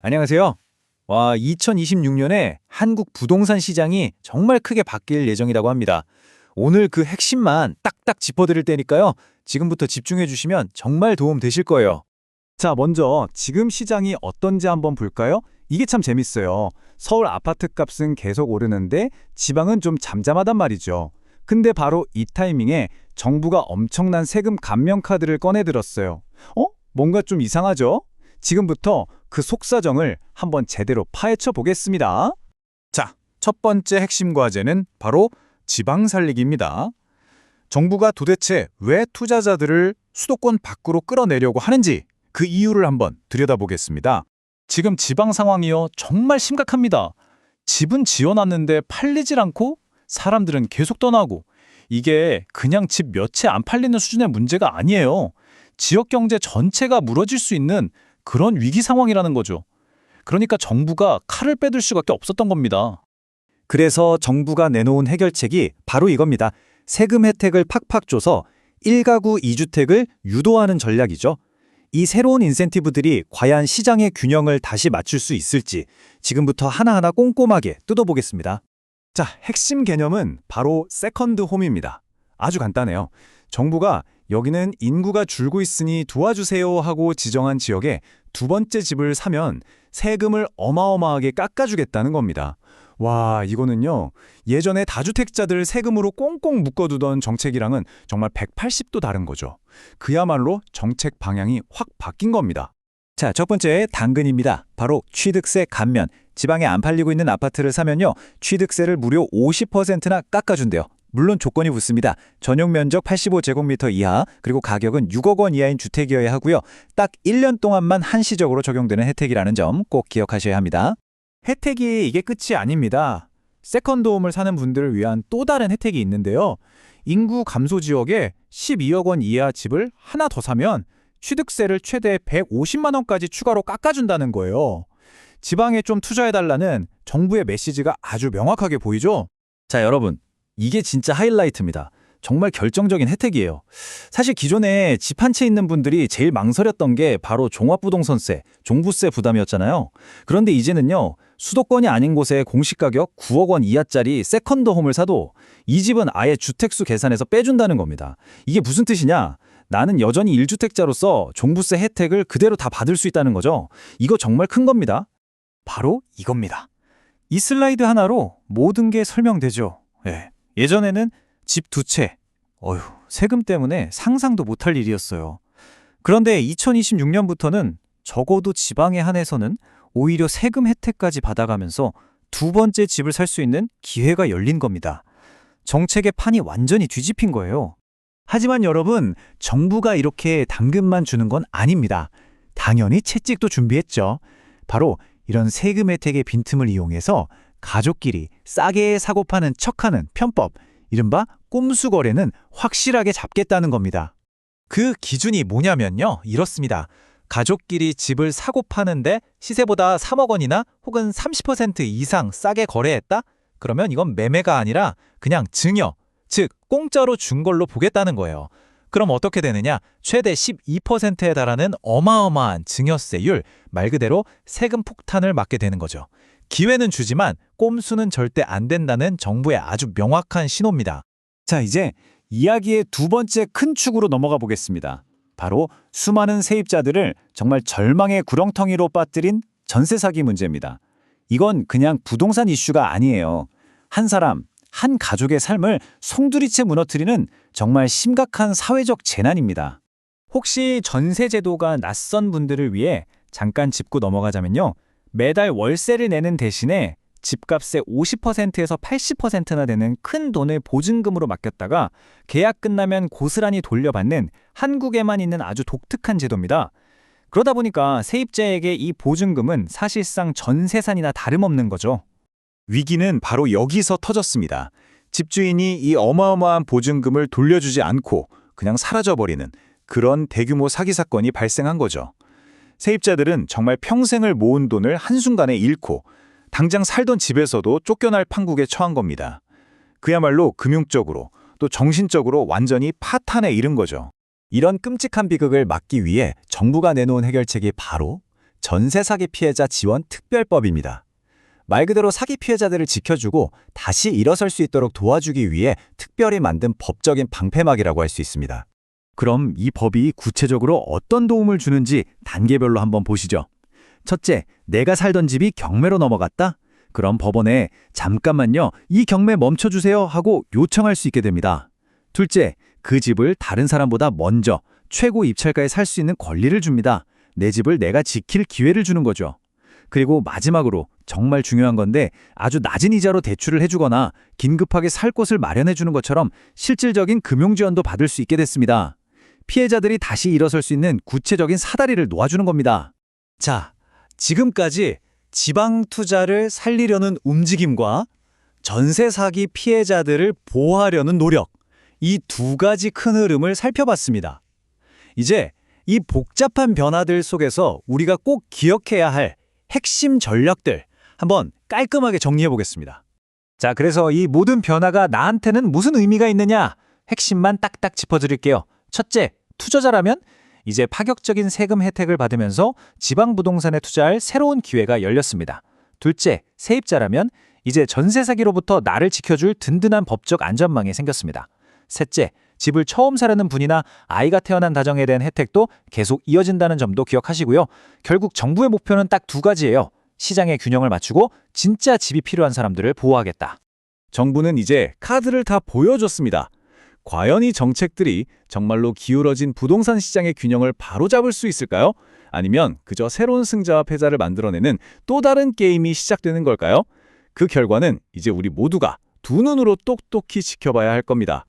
안녕하세요. 2026년에 한국 부동산 시장이 정말 크게 바뀔 예정이라고 합니다. 오늘 그 핵심만 딱딱 짚어드릴 테니까요. 지금부터 집중해 주시면 정말 도움 되실 거예요. 자, 먼저 지금 시장이 어떤지 한번 볼까요? 이게 참 재밌어요. 서울 아파트 값은 계속 오르는데 지방은 좀 잠잠하단 말이죠. 근데 바로 이 타이밍에 정부가 엄청난 세금 감면 카드를 꺼내들었어요. 뭔가 좀 이상하죠? 지금부터 그 속사정을 한번 제대로 파헤쳐 보겠습니다. 자, 첫 번째 핵심 과제는 바로 지방 살리기입니다. 정부가 도대체 왜 투자자들을 수도권 밖으로 끌어내려고 하는지 그 이유를 한번 들여다보겠습니다. 지금 지방 상황이요, 정말 심각합니다. 집은 지어놨는데 팔리질 않고 사람들은 계속 떠나고, 이게 그냥 집 몇 채 안 팔리는 수준의 문제가 아니에요. 지역 경제 전체가 무너질 수 있는 그런 위기 상황이라는 거죠. 그러니까 정부가 칼을 빼들 수밖에 없었던 겁니다. 그래서 정부가 내놓은 해결책이 바로 이겁니다. 세금 혜택을 팍팍 줘서 1가구 2주택을 유도하는 전략이죠. 이 새로운 인센티브들이 과연 시장의 균형을 다시 맞출 수 있을지 지금부터 하나하나 꼼꼼하게 뜯어보겠습니다. 자, 핵심 개념은 바로 세컨드 홈입니다. 아주 간단해요. 정부가 여기는 인구가 줄고 있으니 도와주세요 하고 지정한 지역에 두 번째 집을 사면 세금을 어마어마하게 깎아주겠다는 겁니다. 와, 이거는요, 예전에 다주택자들 세금으로 꽁꽁 묶어두던 정책이랑은 정말 180도 다른 거죠. 그야말로 정책 방향이 확 바뀐 겁니다. 자, 첫 번째 당근입니다. 바로 취득세 감면. 지방에 안 팔리고 있는 아파트를 사면요, 취득세를 무려 50%나 깎아준대요. 물론 조건이 붙습니다. 전용 면적 85제곱미터 이하, 그리고 가격은 6억 원 이하인 주택이어야 하고요. 딱 1년 동안만 한시적으로 적용되는 혜택이라는 점 꼭 기억하셔야 합니다. 혜택이 이게 끝이 아닙니다. 세컨드홈을 사는 분들을 위한 또 다른 혜택이 있는데요. 인구 감소 지역에 12억 원 이하 집을 하나 더 사면 취득세를 최대 150만 원까지 추가로 깎아준다는 거예요. 지방에 좀 투자해달라는 정부의 메시지가 아주 명확하게 보이죠? 자, 여러분. 이게 진짜 하이라이트입니다. 정말 결정적인 혜택이에요. 사실 기존에 집 한 채 있는 분들이 제일 망설였던 게 바로 종합부동산세, 종부세 부담이었잖아요. 그런데 이제는요, 수도권이 아닌 곳에 공시가격 9억 원 이하짜리 세컨드홈을 사도 이 집은 아예 주택수 계산에서 빼준다는 겁니다. 이게 무슨 뜻이냐? 나는 여전히 1주택자로서 종부세 혜택을 그대로 다 받을 수 있다는 거죠. 이거 정말 큰 겁니다. 바로 이겁니다. 이 슬라이드 하나로 모든 게 설명되죠. 예전에는 집 두 채, 세금 때문에 상상도 못할 일이었어요. 그런데 2026년부터는 적어도 지방에 한해서는 오히려 세금 혜택까지 받아가면서 두 번째 집을 살 수 있는 기회가 열린 겁니다. 정책의 판이 완전히 뒤집힌 거예요. 하지만 여러분, 정부가 이렇게 당근만 주는 건 아닙니다. 당연히 채찍도 준비했죠. 바로 이런 세금 혜택의 빈틈을 이용해서 가족끼리 싸게 사고 파는 척하는 편법, 이른바 꼼수 거래는 확실하게 잡겠다는 겁니다. 그 기준이 뭐냐면요, 이렇습니다. 가족끼리 집을 사고 파는데 시세보다 3억 원이나 혹은 30% 이상 싸게 거래했다? 그러면 이건 매매가 아니라 그냥 증여, 즉 공짜로 준 걸로 보겠다는 거예요. 그럼 어떻게 되느냐? 최대 12%에 달하는 어마어마한 증여세율, 말 그대로 세금 폭탄을 맞게 되는 거죠. 기회는 주지만 꼼수는 절대 안 된다는 정부의 아주 명확한 신호입니다. 자, 이제 이야기의 두 번째 큰 축으로 넘어가 보겠습니다. 바로 수많은 세입자들을 정말 절망의 구렁텅이로 빠뜨린 전세 사기 문제입니다. 이건 그냥 부동산 이슈가 아니에요. 한 사람, 한 가족의 삶을 송두리째 무너뜨리는 정말 심각한 사회적 재난입니다. 혹시 전세 제도가 낯선 분들을 위해 잠깐 짚고 넘어가자면요. 매달 월세를 내는 대신에 집값의 50%에서 80%나 되는 큰 돈을 보증금으로 맡겼다가 계약 끝나면 고스란히 돌려받는 한국에만 있는 아주 독특한 제도입니다. 그러다 보니까 세입자에게 이 보증금은 사실상 전세산이나 다름없는 거죠. 위기는 바로 여기서 터졌습니다. 집주인이 이 어마어마한 보증금을 돌려주지 않고 그냥 사라져버리는 그런 대규모 사기 사건이 발생한 거죠. 세입자들은 정말 평생을 모은 돈을 한순간에 잃고 당장 살던 집에서도 쫓겨날 판국에 처한 겁니다. 그야말로 금융적으로 또 정신적으로 완전히 파탄에 이른 거죠. 이런 끔찍한 비극을 막기 위해 정부가 내놓은 해결책이 바로 전세 사기 피해자 지원 특별법입니다. 말 그대로 사기 피해자들을 지켜주고 다시 일어설 수 있도록 도와주기 위해 특별히 만든 법적인 방패막이라고 할 수 있습니다. 그럼 이 법이 구체적으로 어떤 도움을 주는지 단계별로 한번 보시죠. 첫째, 내가 살던 집이 경매로 넘어갔다? 그럼 법원에 잠깐만요, 이 경매 멈춰주세요 하고 요청할 수 있게 됩니다. 둘째, 그 집을 다른 사람보다 먼저 최고 입찰가에 살 수 있는 권리를 줍니다. 내 집을 내가 지킬 기회를 주는 거죠. 그리고 마지막으로 정말 중요한 건데 아주 낮은 이자로 대출을 해주거나 긴급하게 살 곳을 마련해주는 것처럼 실질적인 금융지원도 받을 수 있게 됐습니다. 피해자들이 다시 일어설 수 있는 구체적인 사다리를 놓아주는 겁니다. 자, 지금까지 지방 투자를 살리려는 움직임과 전세 사기 피해자들을 보호하려는 노력, 이 두 가지 큰 흐름을 살펴봤습니다. 이제 이 복잡한 변화들 속에서 우리가 꼭 기억해야 할 핵심 전략들 한번 깔끔하게 정리해 보겠습니다. 자, 그래서 이 모든 변화가 나한테는 무슨 의미가 있느냐? 핵심만 딱딱 짚어드릴게요. 첫째, 투자자라면 이제 파격적인 세금 혜택을 받으면서 지방 부동산에 투자할 새로운 기회가 열렸습니다. 둘째, 세입자라면 이제 전세 사기로부터 나를 지켜줄 든든한 법적 안전망이 생겼습니다. 셋째, 집을 처음 사려는 분이나 아이가 태어난 가정에 대한 혜택도 계속 이어진다는 점도 기억하시고요. 결국 정부의 목표는 딱 두 가지예요. 시장의 균형을 맞추고 진짜 집이 필요한 사람들을 보호하겠다. 정부는 이제 카드를 다 보여줬습니다. 과연 이 정책들이 정말로 기울어진 부동산 시장의 균형을 바로잡을 수 있을까요? 아니면 그저 새로운 승자와 패자를 만들어내는 또 다른 게임이 시작되는 걸까요? 그 결과는 이제 우리 모두가 두 눈으로 똑똑히 지켜봐야 할 겁니다.